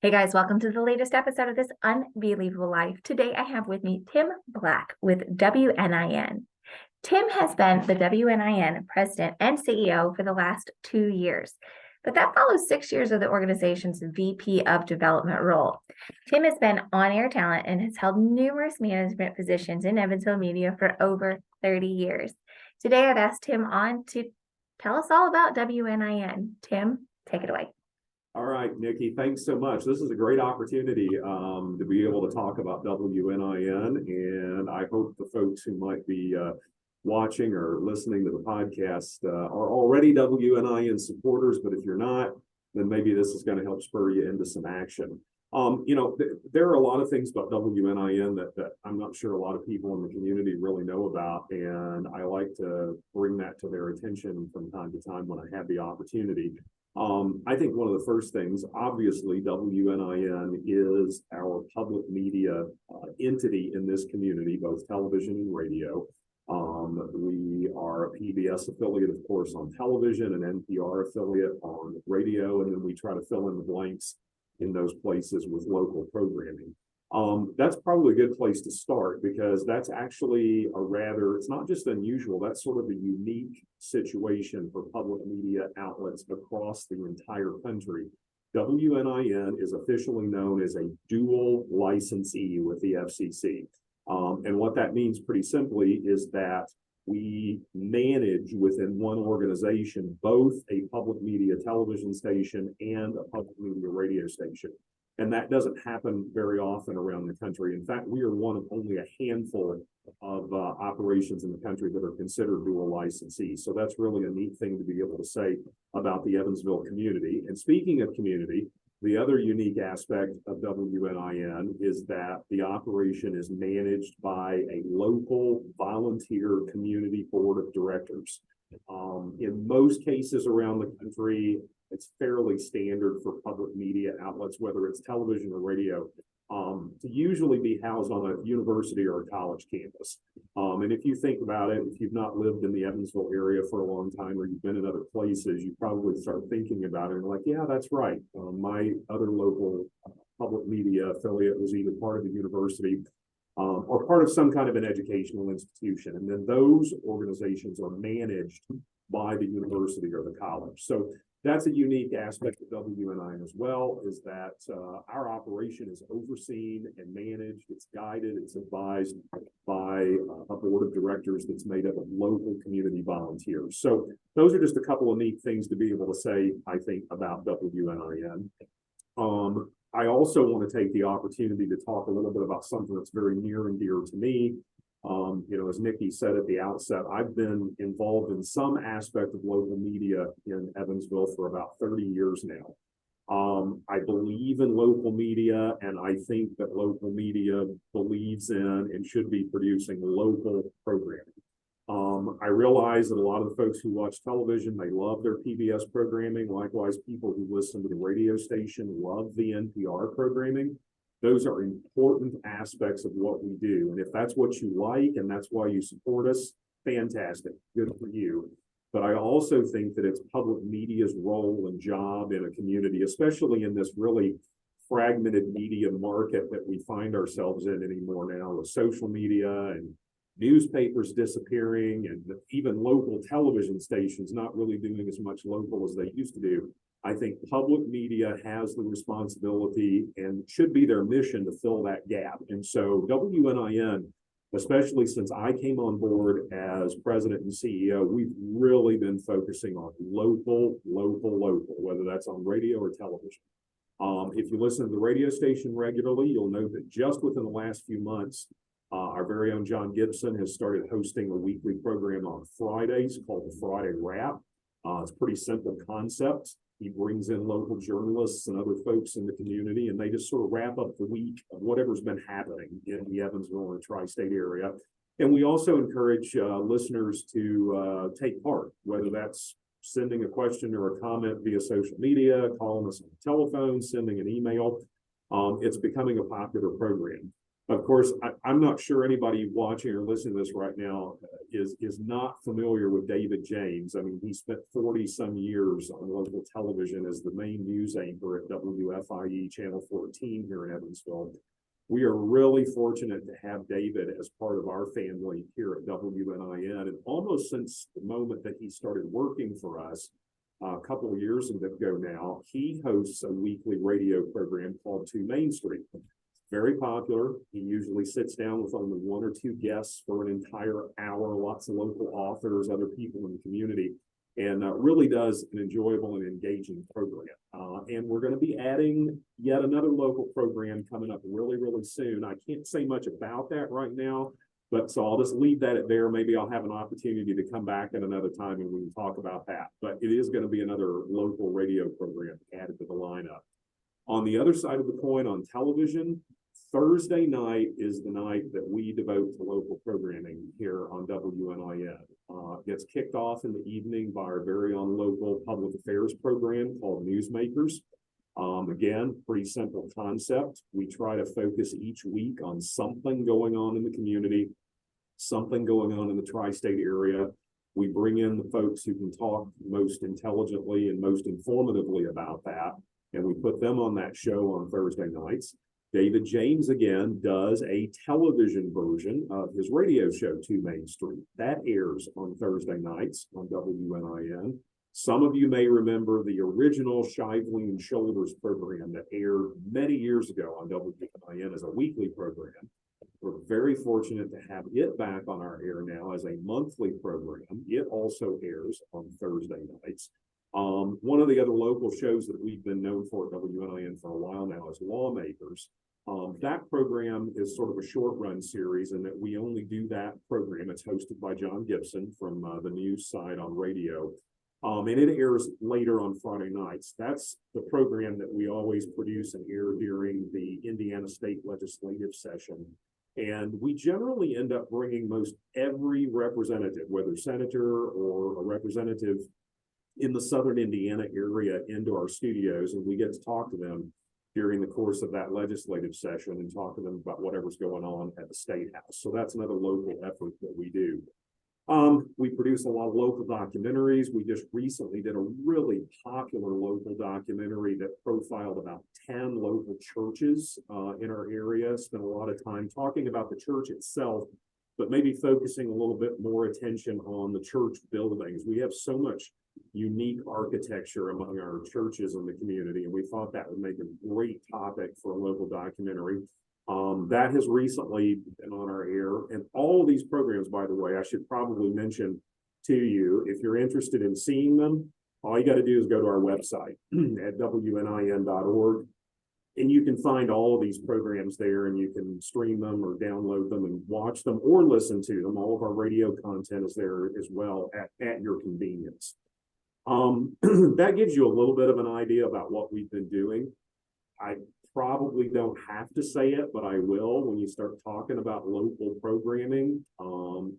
Hey guys, welcome to the latest episode of this Unbelievable Life. Today I have with me Tim Black with WNIN. Tim has been the WNIN president and CEO for the last 2 years, but that follows 6 years of the organization's VP of development role. Tim has been on-air talent and has held numerous management positions in Evansville media for over 30 years. Today I've asked Tim on to tell us all about WNIN. Tim, take it away. All right, Nikki, thanks so much. This is a great opportunity to be able to talk about WNIN, and I hope the folks who might be watching or listening to the podcast are already WNIN supporters, but if you're not, then maybe this is going to help spur you into some action. There are a lot of things about WNIN that I'm not sure a lot of people in the community really know about, and I like to bring that to their attention from time to time when I have the opportunity. I think one of the first things, obviously, WNIN is our public media entity in this community, both television and radio. We are a PBS affiliate, of course, on television, an NPR affiliate on radio, and then we try to fill in the blanks in those places with local programming. That's probably a good place to start because that's actually it's not just unusual, that's sort of a unique situation for public media outlets across the entire country. WNIN is officially known as a dual licensee with the FCC. And what that means pretty simply is that we manage within one organization both a public media television station and a public media radio station. And that doesn't happen very often around the country. In fact, we are one of only a handful of operations in the country that are considered dual licensees. So that's really a neat thing to be able to say about the Evansville community. And speaking of community, the other unique aspect of WNIN is that the operation is managed by a local volunteer community board of directors. In most cases around the country, it's fairly standard for public media outlets, whether it's television or radio, to usually be housed on a university or a college campus. And if you think about it, if you've not lived in the Evansville area for a long time or you've been in other places, you probably start thinking about it and like, yeah, that's right. My other local public media affiliate was either part of the university or part of some kind of an educational institution. And then those organizations are managed by the university or the college. So that's a unique aspect of WNIN as well, is that our operation is overseen and managed, it's guided, it's advised by a board of directors that's made up of local community volunteers. So those are just a couple of neat things to be able to say, I think, about WNIN. I also want to take the opportunity to talk a little bit about something that's very near and dear to me. As Nikki said at the outset, I've been involved in some aspect of local media in Evansville for about 30 years now. I believe in local media, and I think that local media believes in and should be producing local programming. I realize that a lot of the folks who watch television, they love their PBS programming. Likewise, people who listen to the radio station love the NPR programming. Those are important aspects of what we do. And if that's what you like and that's why you support us, fantastic, good for you. But I also think that it's public media's role and job in a community, especially in this really fragmented media market that we find ourselves in anymore now with social media and newspapers disappearing and even local television stations not really doing as much local as they used to do. I think public media has the responsibility and should be their mission to fill that gap. And so WNIN, especially since I came on board as president and CEO, we've really been focusing on local, whether that's on radio or television. If you listen to the radio station regularly, you'll know that just within the last few months, our very own John Gibson has started hosting a weekly program on Fridays called the Friday Wrap. It's a pretty simple concept. He brings in local journalists and other folks in the community, and they just sort of wrap up the week of whatever's been happening in the Evansville and tri-state area. And we also encourage listeners to take part, whether that's sending a question or a comment via social media, calling us on the telephone, sending an email. It's becoming a popular program. Of course, I'm not sure anybody watching or listening to this right now is not familiar with David James. I mean, he spent 40 some years on local television as the main news anchor at WFIE Channel 14 here in Evansville. We are really fortunate to have David as part of our family here at WNIN. And almost since the moment that he started working for us a couple of years ago now, he hosts a weekly radio program called To Main Street. Very popular. He usually sits down with only one or two guests for an entire hour, lots of local authors, other people in the community, and really does an enjoyable and engaging program. And we're going to be adding yet another local program coming up really, really soon. I can't say much about that right now, but so I'll just leave that at there. Maybe I'll have an opportunity to come back at another time and we can talk about that. But it is going to be another local radio program added to the lineup. On the other side of the coin, on television, Thursday night is the night that we devote to local programming here on WNIN. Gets kicked off in the evening by our very own local public affairs program called Newsmakers. Again, pretty simple concept. We try to focus each week on something going on in the community, something going on in the tri-state area. We bring in the folks who can talk most intelligently and most informatively about that, and we put them on that show on Thursday nights. David James, again, does a television version of his radio show, To Main Street. That airs on Thursday nights on WNIN. Some of you may remember the original Shively and Shoulders program that aired many years ago on WNIN as a weekly program. We're very fortunate to have it back on our air now as a monthly program. It also airs on Thursday nights. One of the other local shows that we've been known for at WNIN for a while now is Lawmakers. That program is sort of a short run series in that we only do that program. It's hosted by John Gibson from the news side on radio. And it airs later on Friday nights. That's the program that we always produce and air during the Indiana State Legislative session. And we generally end up bringing most every representative, whether senator or a representative in the southern Indiana area, into our studios, and we get to talk to them during the course of that legislative session and talk to them about whatever's going on at the State House. So that's another local effort that we do. We produce a lot of local documentaries. We just recently did a really popular local documentary that profiled about 10 local churches in our area. Spent a lot of time talking about the church itself, but maybe focusing a little bit more attention on the church buildings. We have so much unique architecture among our churches in the community, and we thought that would make a great topic for a local documentary. That has recently been on our air, and all of these programs, by the way, I should probably mention to you, if you're interested in seeing them, all you got to do is go to our website at wnin.org, and you can find all of these programs there, and you can stream them or download them and watch them or listen to them. All of our radio content is there as well at your convenience. That gives you a little bit of an idea about what we've been doing. I probably don't have to say it, but I will. When you start talking about local programming,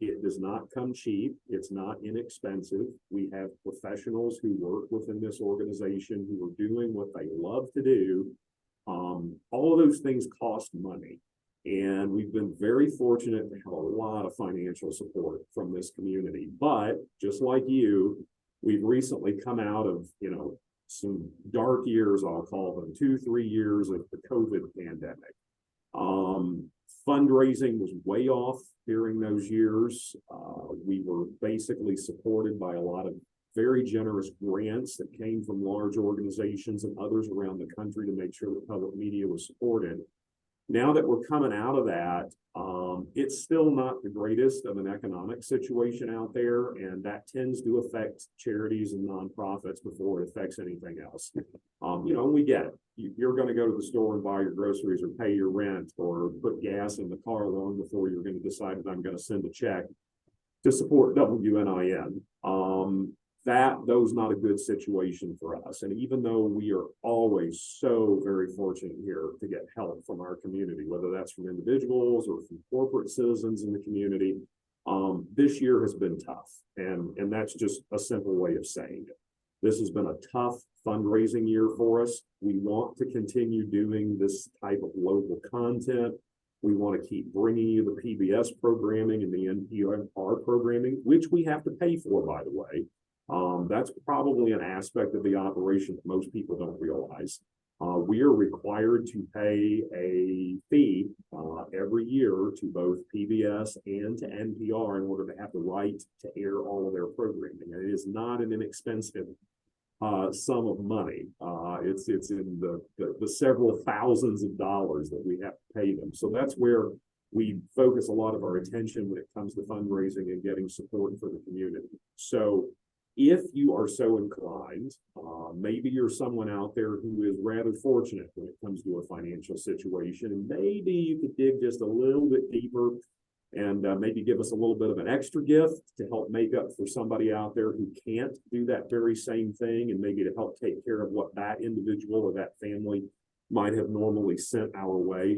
it does not come cheap. It's not inexpensive. We have professionals who work within this organization who are doing what they love to do. All of those things cost money. And we've been very fortunate to have a lot of financial support from this community. But just like you, we've recently come out of, some dark years, I'll call them 2-3 years of the COVID pandemic. Fundraising was way off during those years. We were basically supported by a lot of very generous grants that came from large organizations and others around the country to make sure that public media was supported. Now that we're coming out of that, it's still not the greatest of an economic situation out there, and that tends to affect charities and nonprofits before it affects anything else. We get it. You're going to go to the store and buy your groceries or pay your rent or put gas in the car long before you're going to decide that I'm going to send a check to support WNIN. Those not a good situation for us. And even though we are always so very fortunate here to get help from our community, whether that's from individuals or from corporate citizens in the community, this year has been tough. And that's just a simple way of saying it. This has been a tough fundraising year for us. We want to continue doing this type of local content. We want to keep bringing you the PBS programming and the NPR programming, which we have to pay for, by the way. That's probably an aspect of the operation that most people don't realize. We are required to pay a fee every year to both PBS and to NPR in order to have the right to air all of their programming. And it is not an inexpensive sum of money. It's in the several thousands of dollars that we have to pay them. So that's where we focus a lot of our attention when it comes to fundraising and getting support for the community. So if you are so inclined, maybe you're someone out there who is rather fortunate when it comes to a financial situation, and maybe you could dig just a little bit deeper and maybe give us a little bit of an extra gift to help make up for somebody out there who can't do that very same thing, and maybe to help take care of what that individual or that family might have normally sent our way.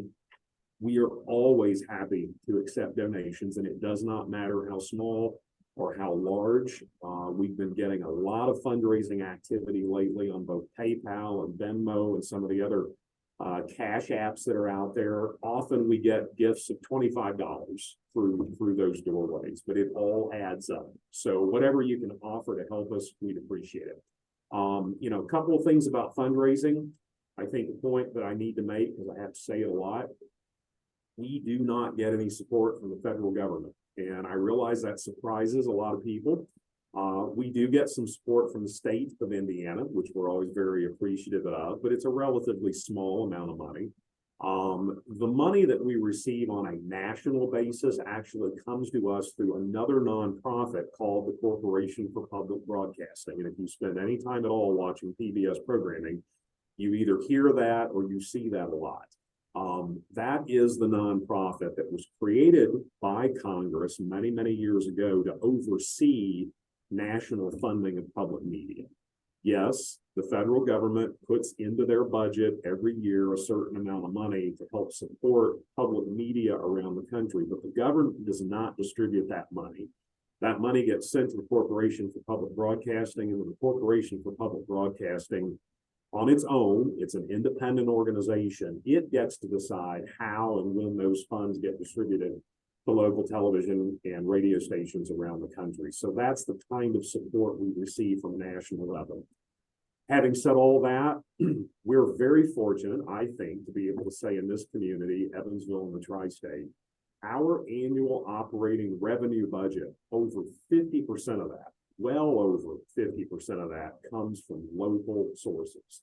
We are always happy to accept donations, and it does not matter how small or how large. We've been getting a lot of fundraising activity lately on both PayPal and Venmo and some of the other cash apps that are out there. Often we get gifts of $25 through those doorways, but it all adds up. So whatever you can offer to help us, we'd appreciate it. A couple of things about fundraising. I think the point that I need to make, because I have to say it a lot, we do not get any support from the federal government. And I realize that surprises a lot of people. We do get some support from the state of Indiana, which we're always very appreciative of, but it's a relatively small amount of money. The money that we receive on a national basis actually comes to us through another nonprofit called the Corporation for Public Broadcasting. And if you spend any time at all watching PBS programming, you either hear that or you see that a lot. That is the nonprofit that was created by Congress many, many years ago to oversee national funding of public media. Yes, the federal government puts into their budget every year a certain amount of money to help support public media around the country, but the government does not distribute that money. That money gets sent to the Corporation for Public Broadcasting, and the Corporation for Public Broadcasting, on its own, it's an independent organization. It gets to decide how and when those funds get distributed to local television and radio stations around the country. So that's the kind of support we receive from a national level. Having said all that, we're very fortunate, I think, to be able to say in this community, Evansville and the tri-state, our annual operating revenue budget, over 50% of that, well over 50% of that comes from local sources.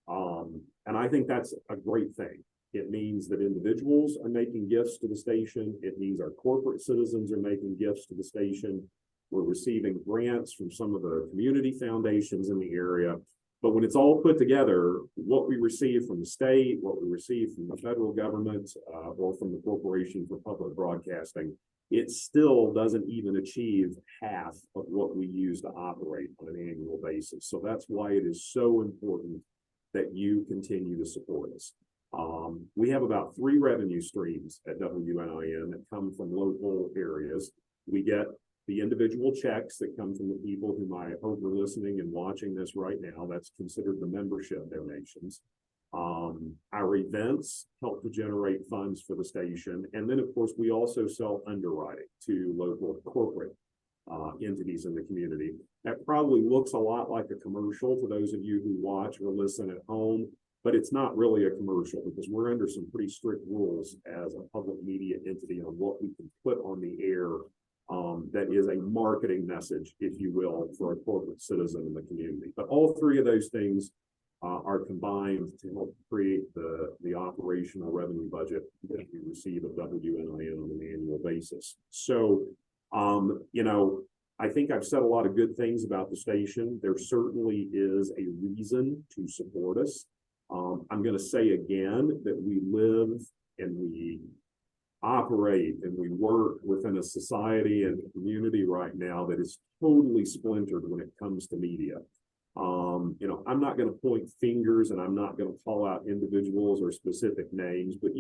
And I think that's a great thing. It means that individuals are making gifts to the station. It means our corporate citizens are making gifts to the station. We're receiving grants from some of the community foundations in the area. But when it's all put together, what we receive from the state, what we receive from the federal government, or from the Corporation for Public Broadcasting, it still doesn't even achieve half of what we use to operate on an annual basis. So that's why it is so important that you continue to support us. We have about 3 revenue streams at WNIN that come from local areas. We get the individual checks that come from the people whom I hope are listening and watching this right now. That's considered the membership donations. Our events help to generate funds for the station. And then, of course, we also sell underwriting to local corporate entities in the community. That probably looks a lot like a commercial to those of you who watch or listen at home, but it's not really a commercial because we're under some pretty strict rules as a public media entity on what we can put on the air that is a marketing message, if you will, for a corporate citizen in the community. But all 3 of those things are combined to help create the operational revenue budget that we receive at WNIN on an annual basis. So, I think I've said a lot of good things about the station. There certainly is a reason to support us. I'm going to say again that we live and we operate and we work within a society and a community right now that is totally splintered when it comes to media. I'm not going to point fingers and I'm not going to call out individuals or specific names, but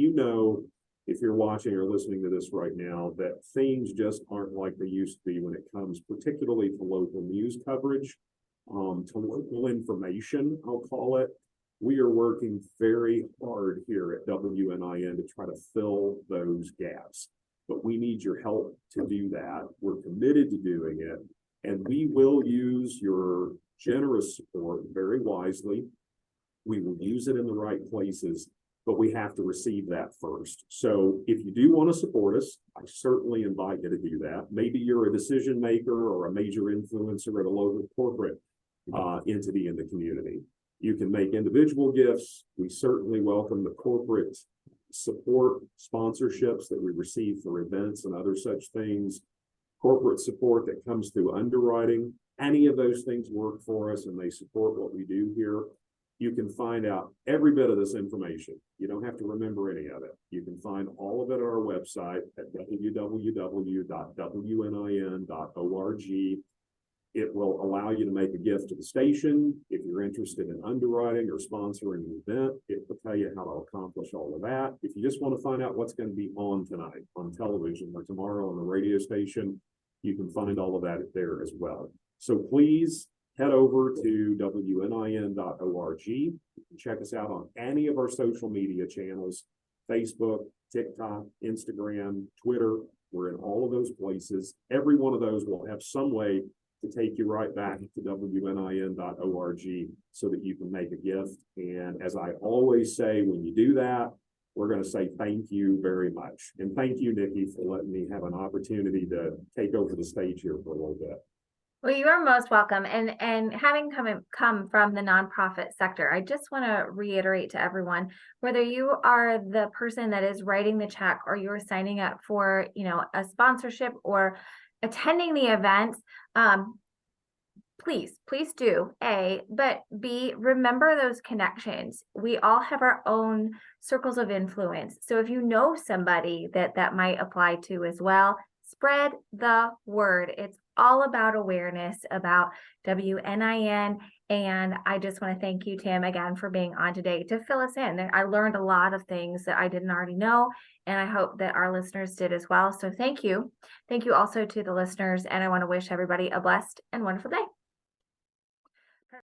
if you're watching or listening to this right now, that things just aren't like they used to be when it comes particularly to local news coverage, to local information, I'll call it. We are working very hard here at at WNIN to try to fill those gaps. But we need your help to do that. We're committed to doing it, and we will use your generous support very wisely. We will use it in the right places, but we have to receive that first. So if you do want to support us, I certainly invite you to do that. Maybe you're a decision maker or a major influencer at a local corporate entity in the community. You can make individual gifts. We certainly welcome the corporate support sponsorships that we receive for events and other such things. Corporate support that comes through underwriting. Any of those things work for us and they support what we do here. You can find out every bit of this information. You don't have to remember any of it. You can find all of it on our website at www.wnin.org. It will allow you to make a gift to the station. If you're interested in underwriting or sponsoring an event, it will tell you how to accomplish all of that. If you just want to find out what's going to be on tonight on television or tomorrow on the radio station, you can find all of that there as well. So please head over to WNIN.org. You can check us out on any of our social media channels, Facebook, TikTok, Instagram, Twitter. We're in all of those places. Every one of those will have some way to take you right back to WNIN.org so that you can make a gift. And as I always say, when you do that, we're going to say thank you very much. And thank you, Nikki, for letting me have an opportunity to take over the stage here for a little bit. Well, you are most welcome. And having come from the nonprofit sector, I just want to reiterate to everyone, whether you are the person that is writing the check or you're signing up for, a sponsorship or attending the events, please do A, but B, remember those connections. We all have our own circles of influence. So if you know somebody that might apply to as well, spread the word. It's all about awareness about WNIN. And I just want to thank you, Tim, again, for being on today to fill us in. I learned a lot of things that I didn't already know, and I hope that our listeners did as well. So thank you. Thank you also to the listeners, and I want to wish everybody a blessed and wonderful day.